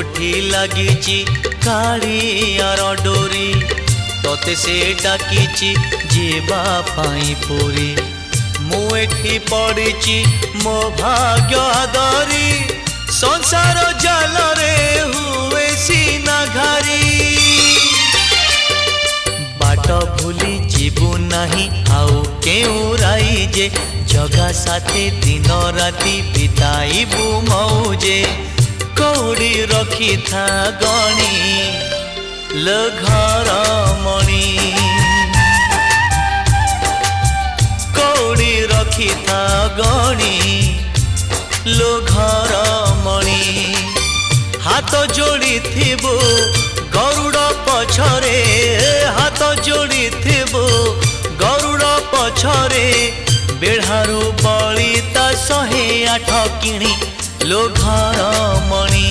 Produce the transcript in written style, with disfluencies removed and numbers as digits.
कोठी लगी कालियार डोरी तोते से डाकी जीवा पाई पूरी मुठी पड़ी मो भाग्य आदरी संसार जाल रे हुए सीना घारी बाट भूली जीवु नहीं आउ केउ राई जे जगा साथी दिन राति बिताइबु मौजे कौड़ी रखी था गणी लो घर मणि कौड़ी रखी था गणी लो घर मणि हाथ जोड़ी थिबु गरुड़ पछरे हाथ जोड़ी थिबु गरुड़ पछरे बेढ़ारू बलिता 108 किणी लो घर मणि।